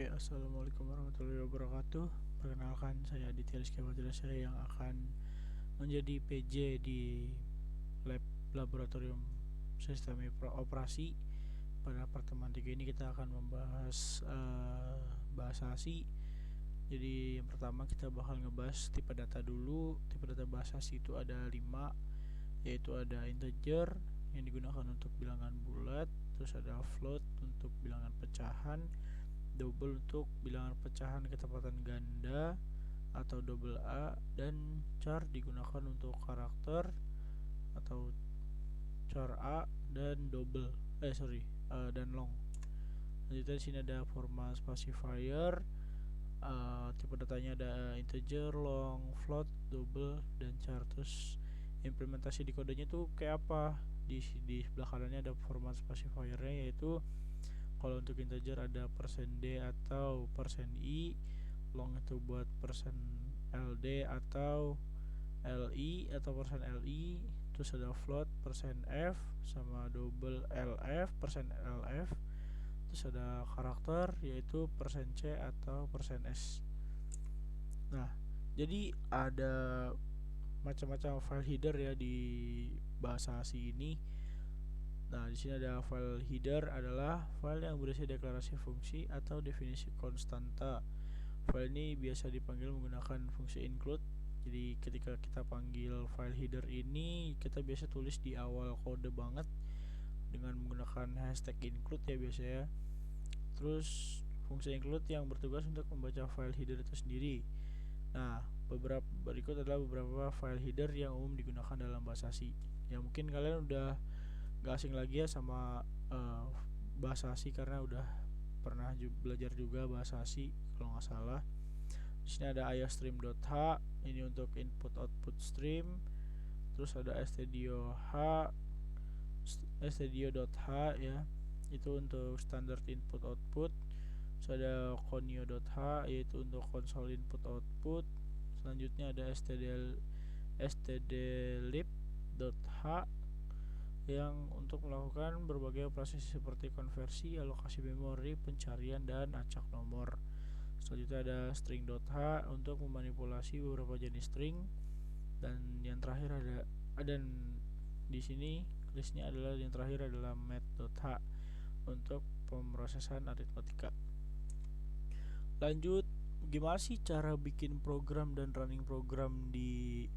Oke, assalamualaikum warahmatullahi wabarakatuh. Perkenalkan, saya Aditya Rizky Fadila, saya yang akan menjadi PJ di lab laboratorium sistem operasi. Pada pertemuan 3 ini kita akan membahas bahasa ASI. Jadi yang pertama kita bakal ngebahas tipe data dulu. Tipe data bahasa ASI itu ada 5, yaitu ada integer yang digunakan untuk bilangan bulat, terus ada float untuk bilangan pecahan, double untuk bilangan pecahan ketepatan ganda atau double A, dan char digunakan untuk karakter atau char A dan double dan long. Selanjutnya di sini ada formal specifier. Tipe datanya ada integer, long, float, double, dan char. Terus implementasi di kodenya tuh kayak apa? Di sebelah kanannya ada formal specifiernya, yaitu kalau untuk integer ada %d atau %i, long itu buat %ld atau li atau %li, terus ada float %f sama double lf %lf, terus ada karakter yaitu %c atau %s. Nah, jadi ada macam-macam file header ya di bahasa ASI ini. Nah, di sini ada file header adalah file yang berisi deklarasi fungsi atau definisi konstanta. File ini biasa dipanggil menggunakan fungsi include. Jadi ketika kita panggil file header ini, kita biasa tulis di awal kode banget dengan menggunakan hashtag include ya biasanya. Terus fungsi include yang bertugas untuk membaca file header itu sendiri. Nah, berikut adalah beberapa file header yang umum digunakan dalam bahasa ASI. Ya mungkin kalian udah gak asing lagi ya sama bahasa ASI karena udah pernah belajar juga bahasa ASI kalau nggak salah. Di sini ada iostream.h, ini untuk input output stream. Terus ada stdio.h ya, itu untuk standard input output. Terus ada conio.h, yaitu untuk console input output. Selanjutnya ada stdlib.h yang untuk melakukan berbagai operasi seperti konversi, alokasi memori, pencarian, dan acak nomor. Selanjutnya ada string.h untuk memanipulasi beberapa jenis string, dan yang terakhir dan di sini listnya adalah yang terakhir adalah math.h untuk pemrosesan aritmatika. Lanjut, gimana sih cara bikin program dan running program di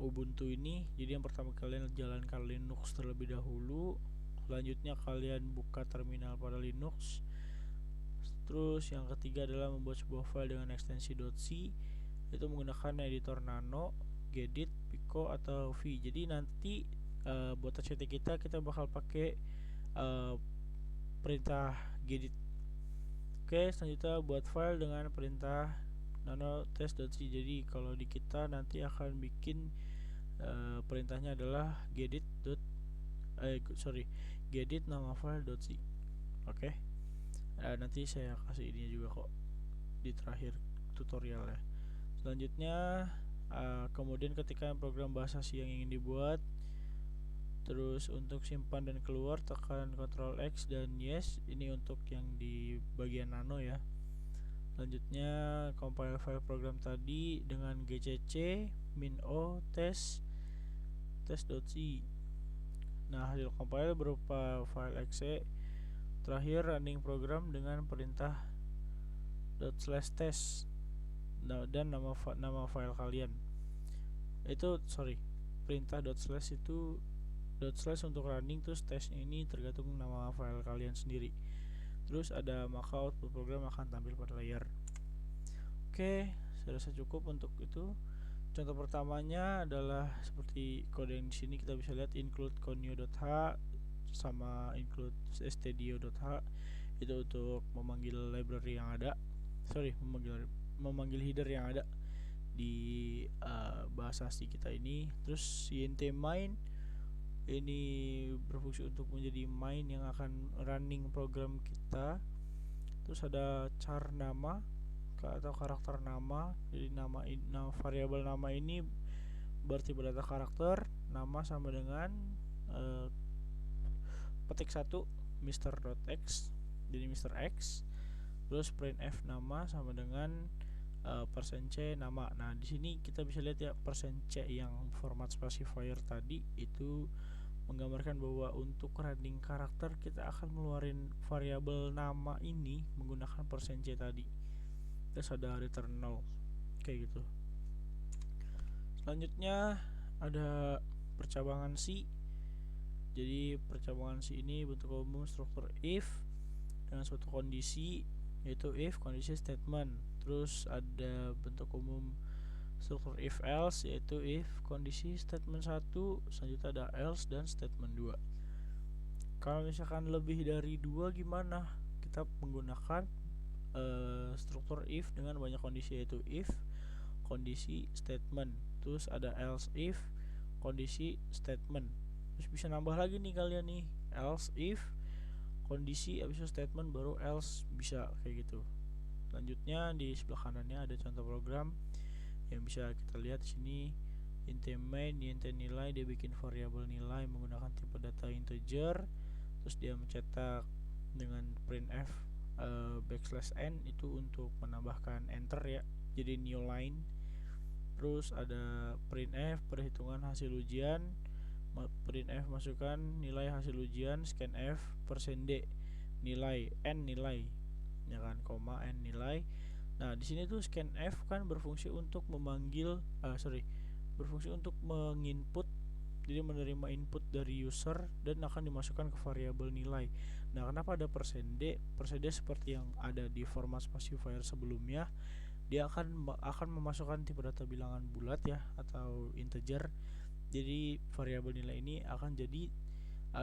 Ubuntu ini? Jadi yang pertama kalian jalankan Linux terlebih dahulu. Selanjutnya kalian buka terminal pada Linux. Terus yang ketiga adalah membuat sebuah file dengan ekstensi .c, itu menggunakan editor Nano, Gedit, Pico, atau V. Jadi nanti buat ACT kita bakal pakai perintah Gedit. Oke, selanjutnya buat file dengan perintah nano test.c. Jadi kalau di kita nanti akan bikin perintahnya adalah gedit nama file.c. Oke. Nanti saya kasih ini juga kok di terakhir tutorial ya. Selanjutnya kemudian ketika program bahasa C yang ingin dibuat, terus untuk simpan dan keluar tekan Ctrl X dan yes, ini untuk yang di bagian nano ya. Selanjutnya compile file program tadi dengan gcc -o test.c. Nah, hasil compile berupa file exe. Terakhir running program dengan perintah /test dan nama file kalian. Perintah itu / untuk running, terus test ini tergantung nama file kalian sendiri. Terus ada maka output program akan tampil pada layar. Oke, saya rasa cukup untuk itu. Contoh pertamanya adalah seperti kode yang di sini kita bisa lihat include conio.h sama include stdio.h, itu untuk memanggil library yang ada. Memanggil header yang ada di bahasa ASCII kita ini. Terus int main ini berfungsi untuk menjadi main yang akan running program kita. Terus ada char nama atau karakter nama. Jadi nama variabel nama ini bertipe data karakter. Nama sama dengan petik 1 Mr.x, jadi Mr. X. terus printf nama sama dengan persen %c nama. Nah di sini kita bisa lihat ya, persen %c yang format specifier tadi itu menggambarkan bahwa untuk running karakter kita akan ngeluarin variabel nama ini menggunakan persen %c tadi, terus ada return 0 kayak gitu. Selanjutnya ada percabangan C. Jadi percabangan C ini bentuk umum struktur if dengan suatu kondisi, yaitu if kondisi statement. Terus ada bentuk umum struktur if else, yaitu if kondisi statement 1, selanjutnya ada else dan statement 2. Kalau misalkan lebih dari 2 gimana? Kita menggunakan struktur if dengan banyak kondisi, yaitu if kondisi statement, terus ada else if kondisi statement. Terus bisa nambah lagi nih kalian nih, else if kondisi habis itu statement baru else, bisa kayak gitu. Selanjutnya di sebelah kanannya ada contoh program yang bisa kita lihat di sini. Int main, int nilai, dia bikin variabel nilai menggunakan tipe data integer, terus dia mencetak dengan printf \n itu untuk menambahkan enter ya, jadi new line. Terus ada printf perhitungan hasil ujian, printf masukkan nilai hasil ujian, scanf %d nilai n nilai ya kan, koma n nilai. Nah di sini tuh scanf kan berfungsi untuk memanggil berfungsi untuk menginput, jadi menerima input dari user dan akan dimasukkan ke variabel nilai. Nah kenapa ada %d? %d seperti yang ada di format specifier sebelumnya, dia akan memasukkan tipe data bilangan bulat ya atau integer. Jadi variabel nilai ini akan jadi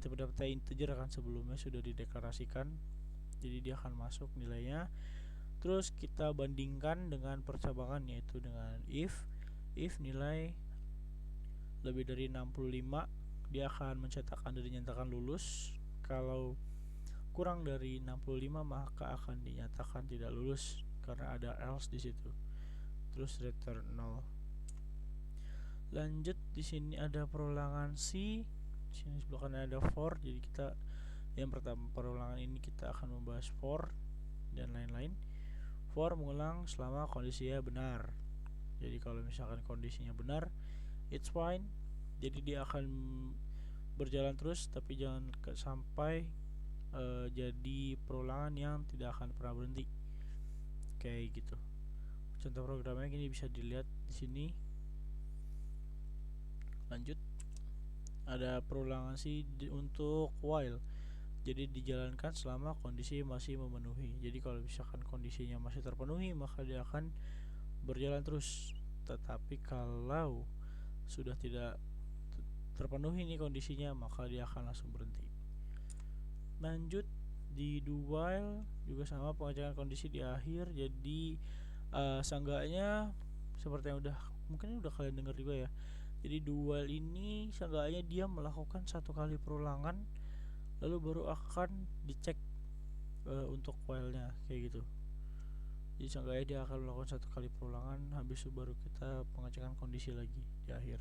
tipe data integer akan sebelumnya sudah dideklarasikan, jadi dia akan masuk nilainya. Terus kita bandingkan dengan percabangan, yaitu dengan if nilai lebih dari 65 dia akan mencetak Anda dinyatakan lulus, kalau kurang dari 65 maka akan dinyatakan tidak lulus karena ada else di situ. Terus return 0. Lanjut di sini ada perulangan C. Di sini sebelah kanan ada for. Jadi kita yang pertama perulangan ini kita akan membahas for dan lain-lain. For mengulang selama kondisinya benar. Jadi kalau misalkan kondisinya benar, it's fine. Jadi dia akan berjalan terus, tapi jangan sampai jadi perulangan yang tidak akan pernah berhenti kayak gitu. Contoh programnya gini bisa dilihat di sini. Lanjut, ada perulangan sih untuk while, jadi dijalankan selama kondisi masih memenuhi. Jadi kalau misalkan kondisinya masih terpenuhi maka dia akan berjalan terus, tetapi kalau sudah tidak terpenuhi nih kondisinya maka dia akan langsung berhenti. Lanjut di do while juga sama, pengecekan kondisi di akhir. Jadi seenggaknya seperti yang mungkin udah kalian dengar juga ya, jadi do while ini seenggaknya dia melakukan satu kali perulangan lalu baru akan dicek untuk while-nya kayak gitu. Jadi seenggaknya dia akan melakukan satu kali perulangan, habis itu baru kita pengecekan kondisi lagi di akhir.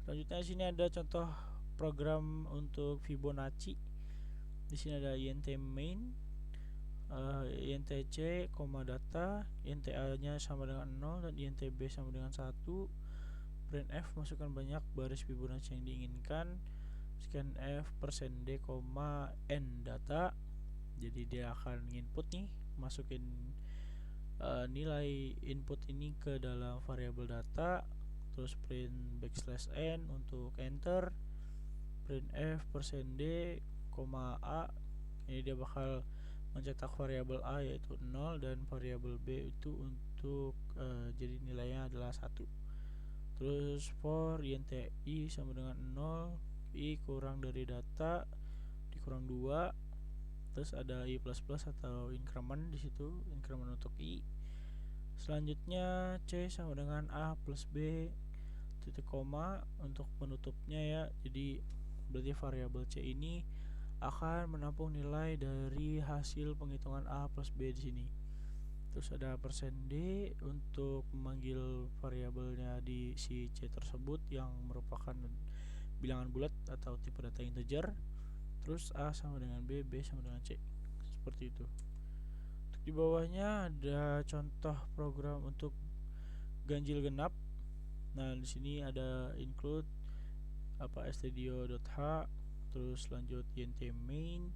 Selanjutnya di sini ada contoh program untuk Fibonacci. Di sini ada int main, int c, data, int a nya sama dengan 0 dan int b sama dengan 1. Printf masukkan banyak baris Fibonacci yang diinginkan, scanf %d, n data. Jadi dia akan input nih, masukin nilai input ini ke dalam variabel data, terus print \n untuk enter, printf %d, a. Ini dia bakal mencetak variabel a yaitu 0 dan variabel b itu untuk jadi nilainya adalah 1. Terus for int i sama dengan 0, i kurang dari data dikurang 2. Terus ada i++ atau increment di situ, increment untuk i. Selanjutnya c sama dengan a plus b titik koma untuk penutupnya ya. Jadi berarti variabel c ini akan menampung nilai dari hasil penghitungan a plus b di sini. Terus ada %d untuk memanggil variabelnya di si c tersebut yang merupakan bilangan bulat atau tipe data integer. Terus a sama dengan b sama dengan c, seperti itu. Di bawahnya ada contoh program untuk ganjil genap. Nah, di sini ada include stdio.h, terus lanjut int main,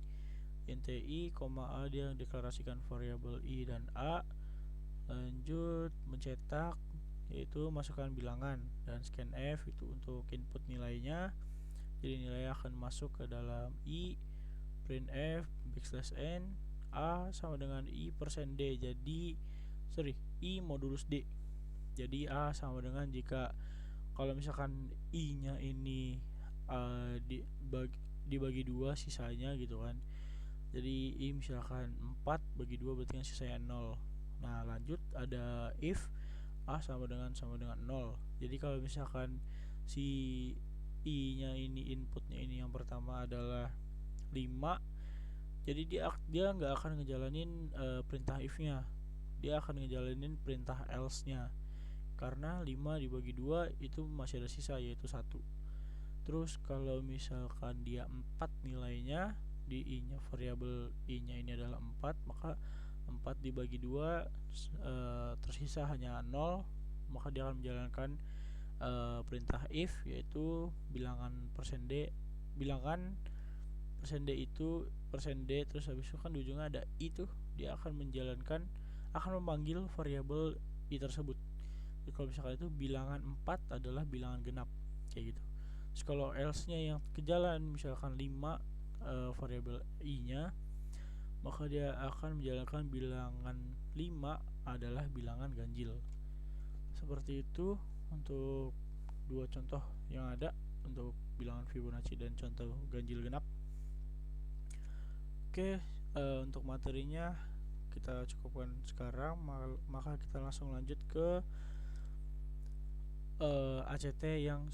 int i, A dia deklarasikan variabel i dan a, lanjut mencetak yaitu masukkan bilangan, dan scanf itu untuk input nilainya, jadi nilai akan masuk ke dalam i, printf \n a sama dengan i %d, jadi i modulus d, jadi a sama dengan jika kalau misalkan i nya ini dibagi 2 sisanya gitu kan, jadi i misalkan 4 bagi 2 berarti kan sisanya 0. Nah lanjut ada if a sama dengan 0, jadi kalau misalkan si i nya ini inputnya ini yang pertama adalah 5, jadi dia nggak akan ngejalanin perintah if nya, dia akan ngejalanin perintah else nya, karena 5 dibagi 2 itu masih ada sisa yaitu 1. Terus kalau misalkan dia 4 nilainya, di i nya variabel i nya ini adalah 4, maka 4 dibagi 2 tersisa hanya 0, maka dia akan menjalankan perintah if, yaitu bilangan %d, bilangan %d itu %d, terus habis itu kan di ujungnya ada i tuh, dia akan memanggil variabel i tersebut. Jadi kalau misalkan itu bilangan 4 adalah bilangan genap kayak gitu. Terus kalau else nya yang kejalan misalkan 5 variabel i nya, maka dia akan menjalankan bilangan 5 adalah bilangan ganjil. Seperti itu untuk dua contoh yang ada untuk bilangan Fibonacci dan contoh ganjil genap. Oke, untuk materinya kita cukupkan sekarang, maka kita langsung lanjut ke ACT yang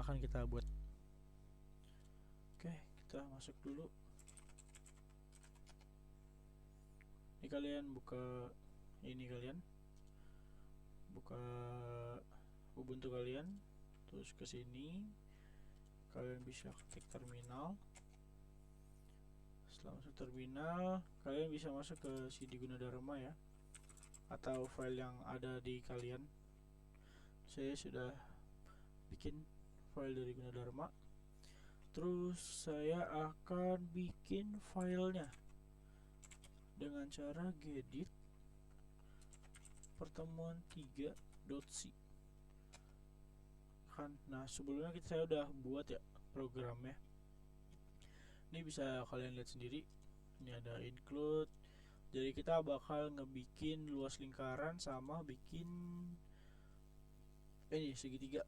akan kita buat. Oke, kita masuk dulu. Ini kalian buka Ubuntu kalian, terus ke sini kalian bisa ketik terminal. Setelah masuk terminal, kalian bisa masuk ke CD Gunadarma ya, atau file yang ada di kalian. Saya sudah bikin file dari Gunadarma. Terus saya akan bikin filenya dengan cara gedit pertemuan3.c kan. Nah sebelumnya saya udah buat ya programnya, ini bisa kalian lihat sendiri. Ini ada include, jadi kita bakal ngebikin luas lingkaran sama bikin ini segitiga.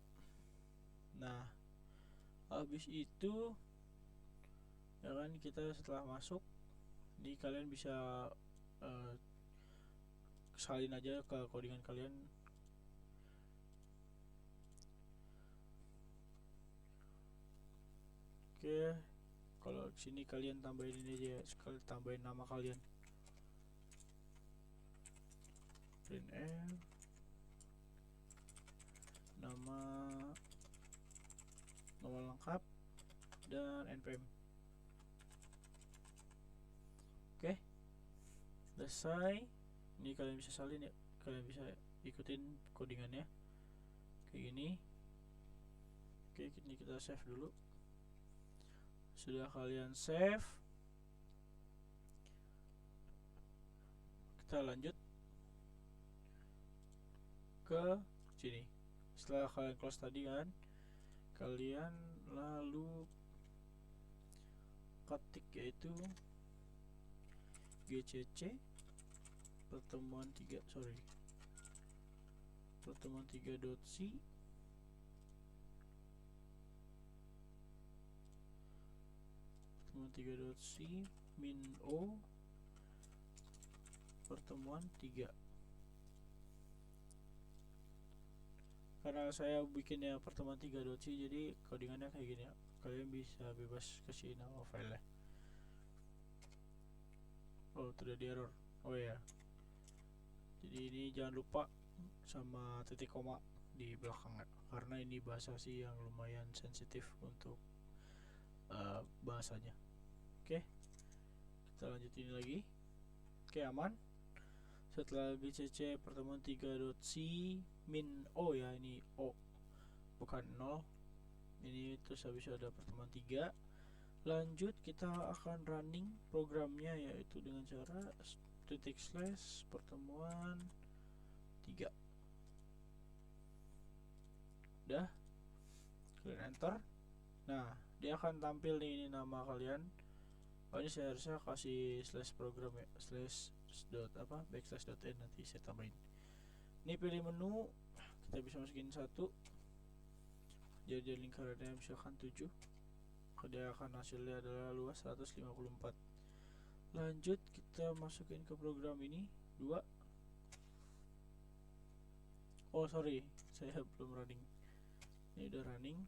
Nah habis itu ya kan, kita setelah masuk ini kalian bisa salin aja ke codingan kalian. Oke, kalau sini kalian tambahin ini aja, sekali tambahin nama kalian, printf nama lengkap dan npm. Oke, selesai. Ini kalian bisa salin ya, kalian bisa ikutin codingannya kayak gini. Oke, ini kita save dulu. Sudah kalian save, kita lanjut ke sini. Setelah kalian close tadi kan, kalian lalu ketik yaitu gcc pertemuan3.c min o pertemuan 3. Karena saya bikinnya pertemuan 3.c, jadi codingannya kayak gini ya. Kalian bisa bebas kasih nama filenya. Oh, terjadi error. Oh ya, jadi ini jangan lupa sama titik koma di belakangnya, karena ini bahasa C yang lumayan sensitif untuk bahasanya. Oke, kita lanjut ini lagi. Oke, aman. Setelah GCC pertemuan 3.c min O ya, ini O bukan 0. Ini terus habis ada pertemuan 3. Lanjut kita akan running programnya, yaitu dengan cara // pertemuan 3. Udah, kalian enter. Nah, dia akan tampil nih, ini nama kalian. Oh, ini saya harusnya kasih slash program ya, slash dot apa backslash dot n, nanti saya tambahin. Ini pilih menu, kita bisa masukin 1. Jadi lingkarannya misalkan 7. Dia akan hasilnya adalah luas 154. Lanjut kita masukin ke program ini 2. Oh sorry, saya belum running. Ini udah running.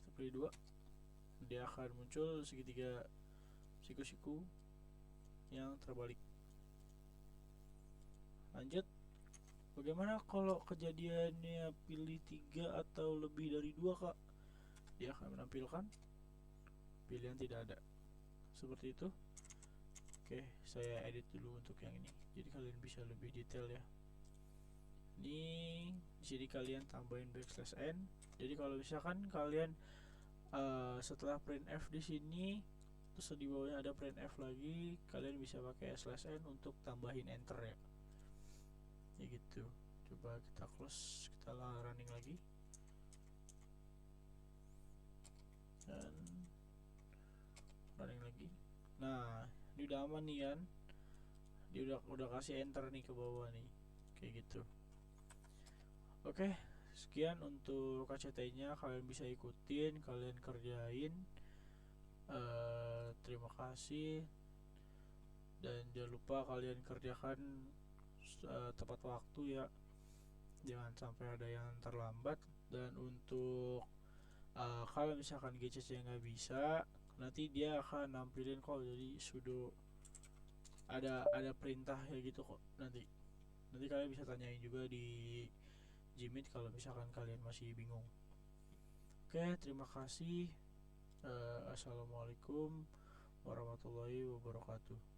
Kita pilih 2. Dia akan muncul segitiga siku-siku yang terbalik. Lanjut, bagaimana kalau kejadiannya pilih 3 atau lebih dari 2, Kak? Dia akan menampilkan pilihan tidak ada, seperti itu. Oke, saya edit dulu untuk yang ini, jadi kalian bisa lebih detail ya. Ini jadi kalian tambahin /n. Jadi kalau misalkan kalian setelah printf di sini, terus di bawahnya ada printf lagi, kalian bisa pakai /n untuk tambahin enter ya. Ya gitu. Coba kita close, kita running lagi. Dan running lagi. Nah, ini udah aman nih kan. Dia udah kasih enter nih ke bawah nih. Kayak gitu. Oke, sekian untuk KCT-nya, kalian bisa ikutin, kalian kerjain. Terima kasih, dan jangan lupa kalian kerjakan tepat waktu ya, jangan sampai ada yang terlambat. Dan untuk kalau misalkan GCC nggak bisa, nanti dia akan nampilin kok, jadi sudo ada perintah ya gitu kok. Nanti kalian bisa tanyain juga di Gmeet kalau misalkan kalian masih bingung. Oke, terima kasih. Assalamualaikum warahmatullahi wabarakatuh.